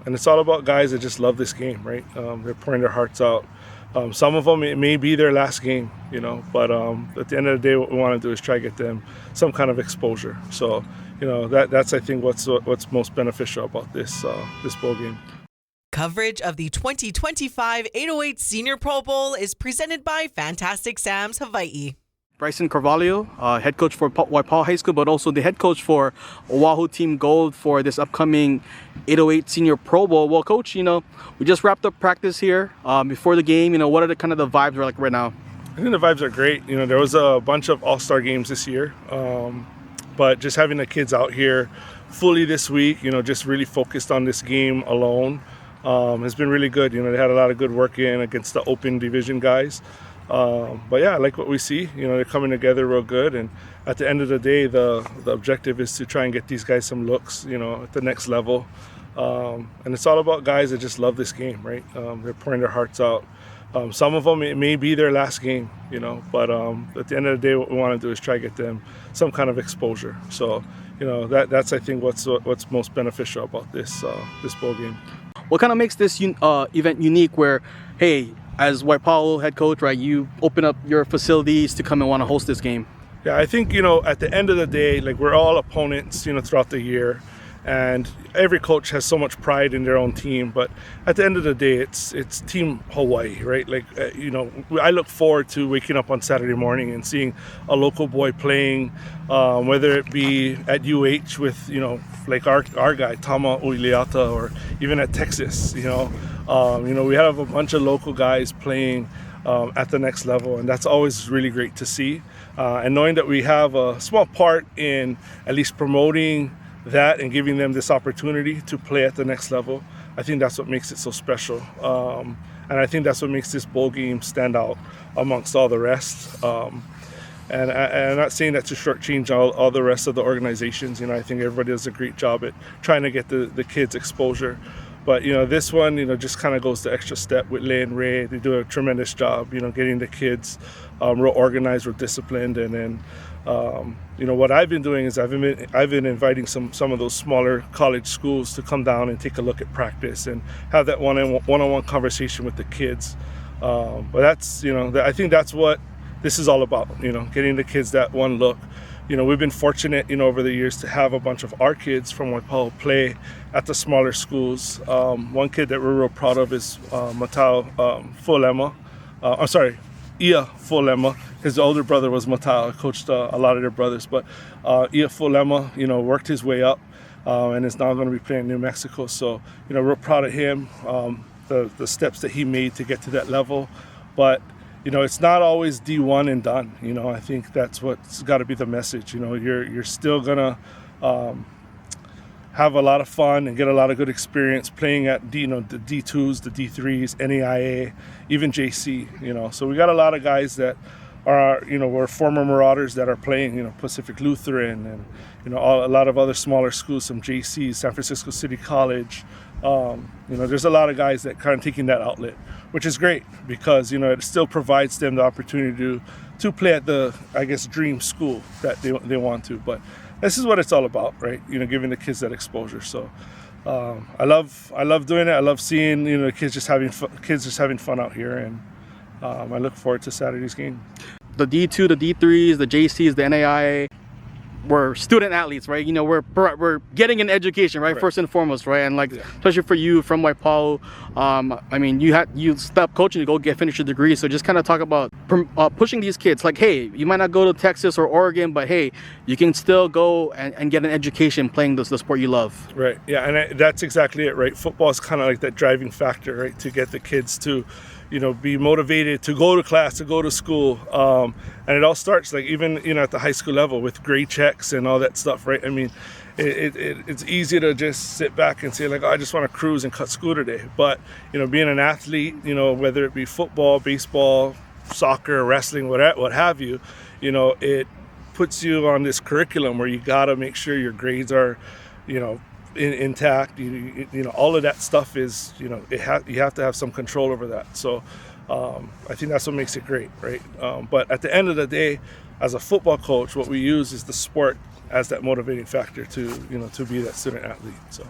And it's all about guys that just love this game, right? They're pouring their hearts out. Some of them, it may be their last game, but at the end of the day, what we want to do is try to get them some kind of exposure. So, that's, I think, what's most beneficial about this bowl game. Coverage of the 2025 808 Senior Pro Bowl is presented by Fantastic Sam's Hawai'i. Bryson Carvalho, head coach for Waipahu High School, but also the head coach for Oahu Team Gold for this upcoming 808 Senior Pro Bowl. Well, Coach, we just wrapped up practice here before the game. What are the kind of the vibes like right now? I think the vibes are great. There was a bunch of all-star games this year, but just having the kids out here fully this week, just really focused on this game alone, has been really good. They had a lot of good work in against the open division guys. But yeah, I like what we see. They're coming together real good, and at the end of the day, the objective is to try and get these guys some looks, at the next level. And it's all about guys that just love this game, right? They're pouring their hearts out. Some of them, it may be their last game, but at the end of the day, what we want to do is try to get them some kind of exposure. So, that's, I think, what's most beneficial about this bowl game. What kind of makes this event unique where, hey, as Waipahu head coach, right, you open up your facilities to come and want to host this game? Yeah, I think, at the end of the day, we're all opponents, throughout the year. And every coach has so much pride in their own team. But at the end of the day, it's Team Hawai'i, right? I look forward to waking up on Saturday morning and seeing a local boy playing, whether it be at UH with, our guy, Tama Uiliata, or even at Texas, we have a bunch of local guys playing at the next level, and that's always really great to see. And knowing that we have a small part in at least promoting that and giving them this opportunity to play at the next level, I think that's what makes it so special. And I think that's what makes this bowl game stand out amongst all the rest. And I'm not saying that to shortchange all the rest of the organizations. I think everybody does a great job at trying to get the kids exposure. But, this one, just kind of goes the extra step with Lei and Ray. They do a tremendous job, getting the kids real organized, real disciplined. And then, what I've been doing is I've been inviting some of those smaller college schools to come down and take a look at practice and have that one-on-one conversation with the kids. But that's, I think that's what this is all about, getting the kids that one look. We've been fortunate, over the years to have a bunch of our kids from Waipahu play at the smaller schools. One kid that we're real proud of is Matau Fulema. Ia Fulema. His older brother was Matau. I coached a lot of their brothers. But Ia Fulema, worked his way up and is now going to be playing in New Mexico. So, real proud of him, the steps that he made to get to that level. But it's not always D1 and done. I think that's what's got to be the message. You're still gonna have a lot of fun and get a lot of good experience playing at the D2s, the D3s, NAIA, even JC. So we got a lot of guys that are we're former Marauders that are playing Pacific Lutheran and a lot of other smaller schools, some JCs, San Francisco City College. There's a lot of guys that kind of taking that outlet, which is great because it still provides them the opportunity to play at the, I guess, dream school that they want to. But this is what it's all about, right? Giving the kids that exposure. So I love doing it. I love seeing the kids just having fun out here, and I look forward to Saturday's game. The D2, the D3s, the JCs, the NAIA, we're student athletes, right? We're getting an education, right? First and foremost, right? And especially for you from Waipahu, you stopped coaching to go finish your degree. So just kind of talk about pushing these kids. Hey, you might not go to Texas or Oregon, but hey, you can still go and get an education playing the sport you love. Right. Yeah, and that's exactly it, right? Football is kind of like that driving factor, right? To get the kids to be motivated to go to class, to go to school. And it all starts even, at the high school level with grade checks and all that stuff, right? It's easy to just sit back and say I just want to cruise and cut school today. But, being an athlete, whether it be football, baseball, soccer, wrestling, what have you, it puts you on this curriculum where you got to make sure your grades are, intact. All of that stuff is, you have to have some control over that. So I think that's what makes it great, right? But at the end of the day, as a football coach, what we use is the sport as that motivating factor to be that student athlete. So.